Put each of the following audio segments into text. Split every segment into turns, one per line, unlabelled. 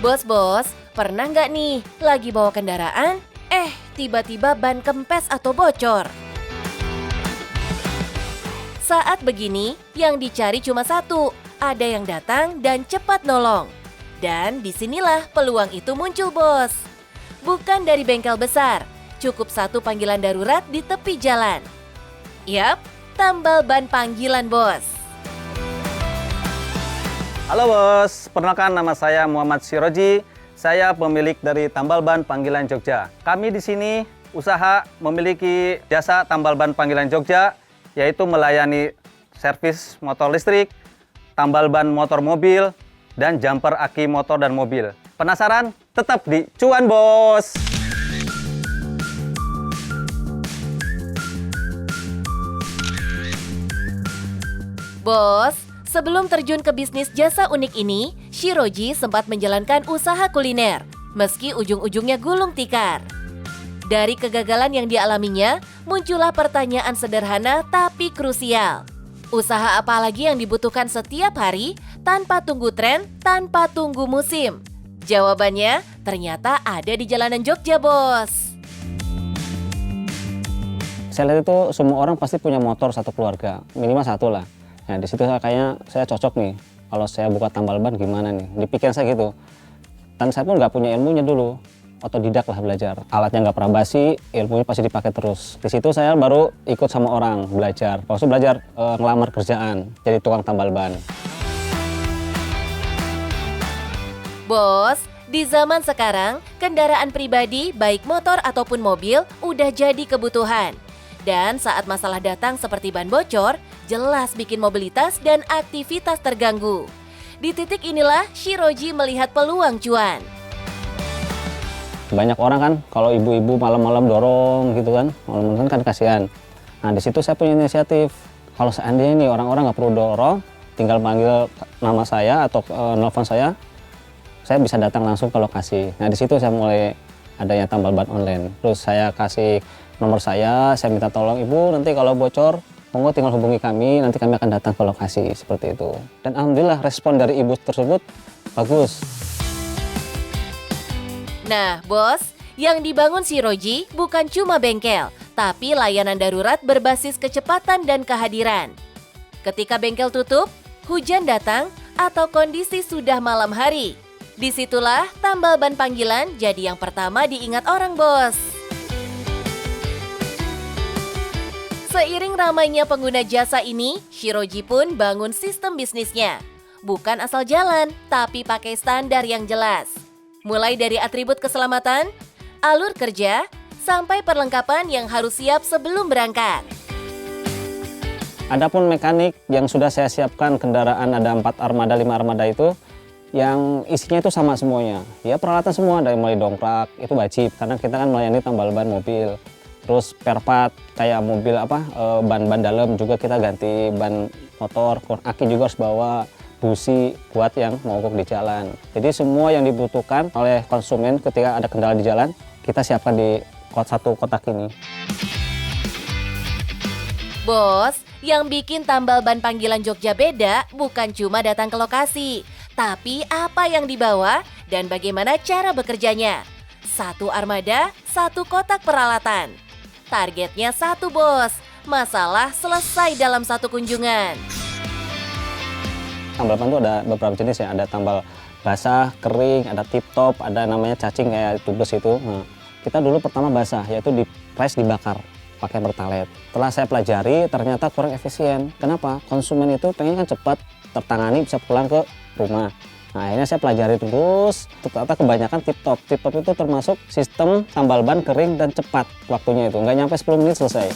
Bos, pernah nggak nih lagi bawa kendaraan, tiba-tiba ban kempes atau bocor? Saat begini, yang dicari cuma satu, ada yang datang dan cepat nolong. Dan disinilah peluang itu muncul, bos. Bukan dari bengkel besar, cukup satu panggilan darurat di tepi jalan. Yap, tambal ban panggilan, bos.
Halo bos, perkenalkan nama saya Muhammad Shiroji. Saya pemilik dari Tambal Ban Panggilan Jogja. Kami di sini usaha memiliki jasa tambal ban panggilan Jogja, yaitu melayani servis motor listrik, tambal ban motor mobil, dan jumper aki motor dan mobil. Penasaran? Tetap di Cuan, bos!
Bos, sebelum terjun ke bisnis jasa unik ini, Shiroji sempat menjalankan usaha kuliner, meski ujung-ujungnya gulung tikar. Dari kegagalan yang dialaminya, muncullah pertanyaan sederhana tapi krusial. Usaha apa lagi yang dibutuhkan setiap hari, tanpa tunggu tren, tanpa tunggu musim? Jawabannya ternyata ada di jalanan Jogja, bos.
Saya lihat itu semua orang pasti punya motor satu keluarga, minimal satu lah. Nah di situ kayaknya saya cocok nih, kalau saya buka tambal ban gimana nih, di pikiran saya gitu. Dan saya pun nggak punya ilmunya dulu, otodidak lah belajar. Alatnya nggak pernah basi, ilmunya pasti dipakai terus. Di situ saya baru ikut sama orang belajar, waktu belajar ngelamar kerjaan, jadi tukang tambal ban.
Bos, di zaman sekarang, kendaraan pribadi baik motor ataupun mobil udah jadi kebutuhan. Dan saat masalah datang seperti ban bocor, jelas bikin mobilitas dan aktivitas terganggu. Di titik inilah Shiroji melihat peluang cuan.
Banyak orang kan kalau ibu-ibu malam-malam dorong gitu kan, malam-malam kan kasihan. Nah di situ saya punya inisiatif. Kalau seandainya nih orang-orang nggak perlu dorong, tinggal panggil nama saya atau nelfon saya bisa datang langsung ke lokasi. Nah di situ saya mulai adanya tambal ban online. Terus saya kasih nomor saya minta tolong ibu nanti kalau bocor, monggo tinggal hubungi kami, nanti kami akan datang ke lokasi seperti itu. Dan alhamdulillah respon dari ibu tersebut bagus.
Nah, bos, yang dibangun Shiroji bukan cuma bengkel, tapi layanan darurat berbasis kecepatan dan kehadiran. Ketika bengkel tutup, hujan datang, atau kondisi sudah malam hari, disitulah tambal ban panggilan jadi yang pertama diingat orang, bos. Seiring ramainya pengguna jasa ini, Shiroji pun bangun sistem bisnisnya. Bukan asal jalan, tapi pakai standar yang jelas. Mulai dari atribut keselamatan, alur kerja, sampai perlengkapan yang harus siap sebelum berangkat.
Adapun mekanik yang sudah saya siapkan, kendaraan ada 4 armada, 5 armada itu, yang isinya itu sama semuanya. Ya peralatan semua, dari mulai dongkrak, itu wajib, karena kita kan melayani tambal ban mobil. Terus spare part kayak mobil ban dalam juga kita ganti, ban motor, aki juga harus bawa, busi buat yang mogok di jalan. Jadi semua yang dibutuhkan oleh konsumen ketika ada kendala di jalan, kita siapkan di satu kotak ini.
Bos, yang bikin tambal ban panggilan Jogja beda bukan cuma datang ke lokasi, tapi apa yang dibawa dan bagaimana cara bekerjanya. Satu armada, satu kotak peralatan. Targetnya satu, bos. Masalah selesai dalam satu kunjungan.
Tambal ban itu ada beberapa jenis ya, ada tambal basah, kering, ada tip top, ada namanya cacing kayak tubeless itu. Nah, kita dulu pertama basah, yaitu dibakar pakai pertalite. Setelah saya pelajari, ternyata kurang efisien. Kenapa? Konsumen itu pengen kan cepat tertangani, bisa pulang ke rumah. Nah, akhirnya saya pelajari terus, ternyata kebanyakan tip top. Tip top itu termasuk sistem tambal ban kering dan cepat waktunya itu. Nggak nyampe 10 menit selesai.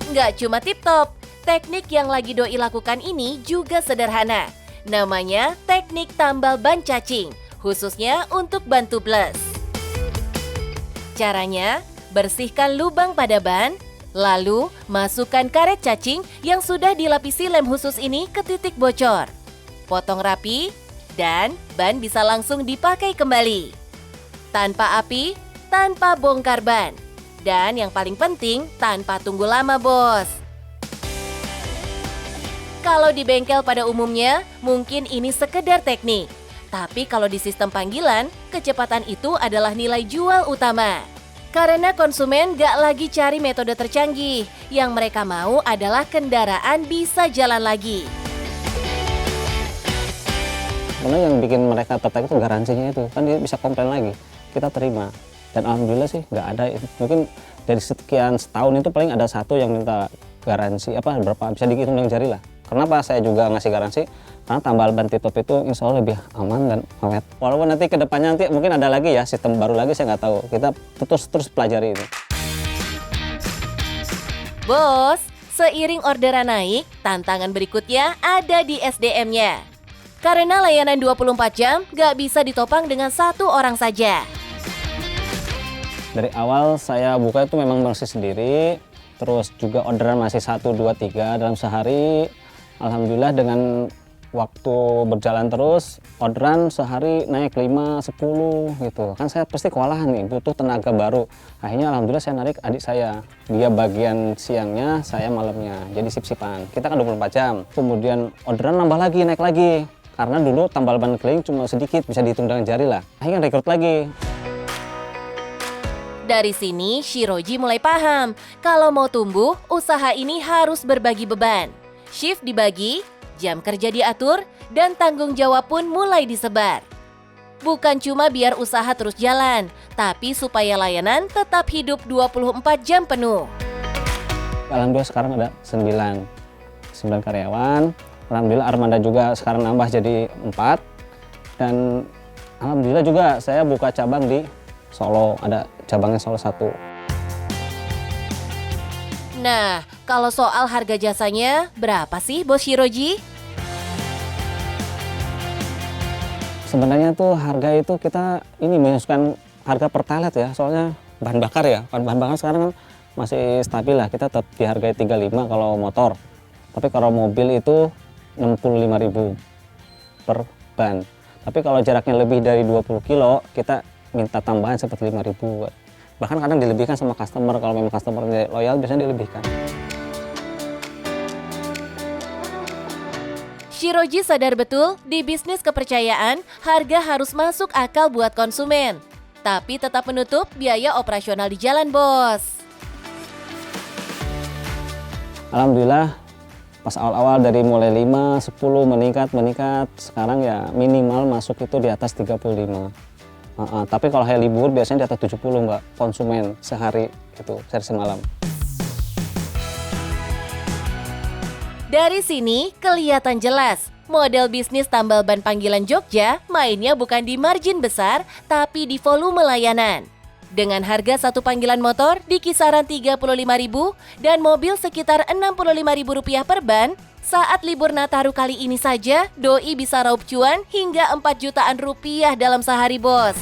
Nggak cuma tip top, teknik yang lagi doi lakukan ini juga sederhana. Namanya teknik tambal ban cacing, khususnya untuk ban tubeless. Caranya, bersihkan lubang pada ban, lalu masukkan karet cacing yang sudah dilapisi lem khusus ini ke titik bocor. Potong rapi, dan ban bisa langsung dipakai kembali. Tanpa api, tanpa bongkar ban. Dan yang paling penting, tanpa tunggu lama, bos. Kalau di bengkel pada umumnya, mungkin ini sekedar teknik. Tapi kalau di sistem panggilan, kecepatan itu adalah nilai jual utama. Karena konsumen gak lagi cari metode tercanggih, yang mereka mau adalah kendaraan bisa jalan lagi.
Karena yang bikin mereka tertarik itu garansinya itu, kan dia bisa komplain lagi, kita terima. Dan alhamdulillah sih nggak ada, mungkin dari sekian setahun itu paling ada satu yang minta garansi, berapa, bisa dihitung dengan jari lah. Kenapa saya juga ngasih garansi? Karena tambal ban tip top itu insya Allah lebih aman dan awet. Walaupun nanti kedepannya nanti mungkin ada lagi ya, sistem baru lagi saya nggak tahu. Kita terus pelajari ini.
Bos, seiring orderan naik, tantangan berikutnya ada di SDM-nya. Karena layanan 24 jam gak bisa ditopang dengan satu orang saja.
Dari awal saya buka itu memang masih sendiri, terus juga orderan masih 1, 2, 3 dalam sehari. Alhamdulillah dengan waktu berjalan terus, orderan sehari naik 5, 10 gitu. Kan saya pasti kewalahan nih, butuh tenaga baru. Akhirnya alhamdulillah saya narik adik saya. Dia bagian siangnya, saya malamnya. Jadi sip-sipan. Kita kan 24 jam. Kemudian orderan nambah lagi, naik lagi. Karena dulu tambal ban keliling cuma sedikit, bisa dihitung dengan jari lah. Akhirnya rekrut lagi.
Dari sini, Shiroji mulai paham kalau mau tumbuh, usaha ini harus berbagi beban. Shift dibagi, jam kerja diatur, dan tanggung jawab pun mulai disebar. Bukan cuma biar usaha terus jalan, tapi supaya layanan tetap hidup 24 jam penuh.
Alhamdulillah sekarang ada 9 karyawan. Alhamdulillah Armada juga sekarang nambah jadi 4. Dan alhamdulillah juga saya buka cabang di Solo, ada cabangnya Solo 1.
Nah, kalau soal harga jasanya, berapa sih Bos Shiroji?
Sebenarnya tuh harga itu kita ini menyesuaikan harga pertalite ya, soalnya bahan bakar ya. Bahan bakar sekarang kan masih stabil lah, kita tetap dihargai 35 kalau motor. Tapi kalau mobil itu 65.000 per ban. Tapi kalau jaraknya lebih dari 20 kilo, kita minta tambahan seperti 5.000. Bahkan kadang dilebihkan sama customer, kalau memang customer loyal biasanya dilebihkan.
Shiroji sadar betul di bisnis kepercayaan harga harus masuk akal buat konsumen. Tapi tetap menutup biaya operasional di jalan, Bos.
Alhamdulillah pas awal-awal dari mulai 5, 10 meningkat, sekarang ya minimal masuk itu di atas 35. Tapi kalau hari libur biasanya di atas 70 Mbak, konsumen sehari itu, sehari semalam.
Dari sini kelihatan jelas, model bisnis tambal ban panggilan Jogja mainnya bukan di margin besar, tapi di volume layanan. Dengan harga satu panggilan motor di kisaran Rp35.000 dan mobil sekitar Rp65.000 per ban, saat libur Nataru kali ini saja, doi bisa raup cuan hingga 4 jutaan rupiah dalam sehari, Bos.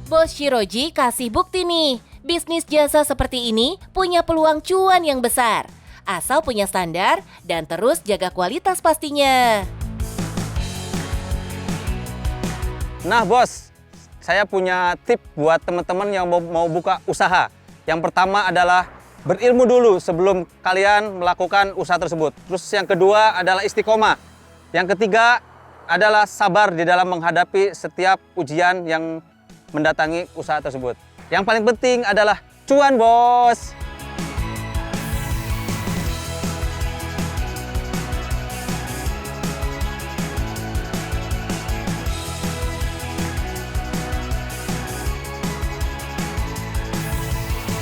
Bos Shiroji kasih bukti nih, bisnis jasa seperti ini punya peluang cuan yang besar. Asal punya standar dan terus jaga kualitas pastinya.
Nah bos, saya punya tip buat teman-teman yang mau buka usaha. Yang pertama adalah berilmu dulu sebelum kalian melakukan usaha tersebut. Terus yang kedua adalah istiqomah. Yang ketiga adalah sabar di dalam menghadapi setiap ujian yang mendatangi usaha tersebut. Yang paling penting adalah cuan, bos.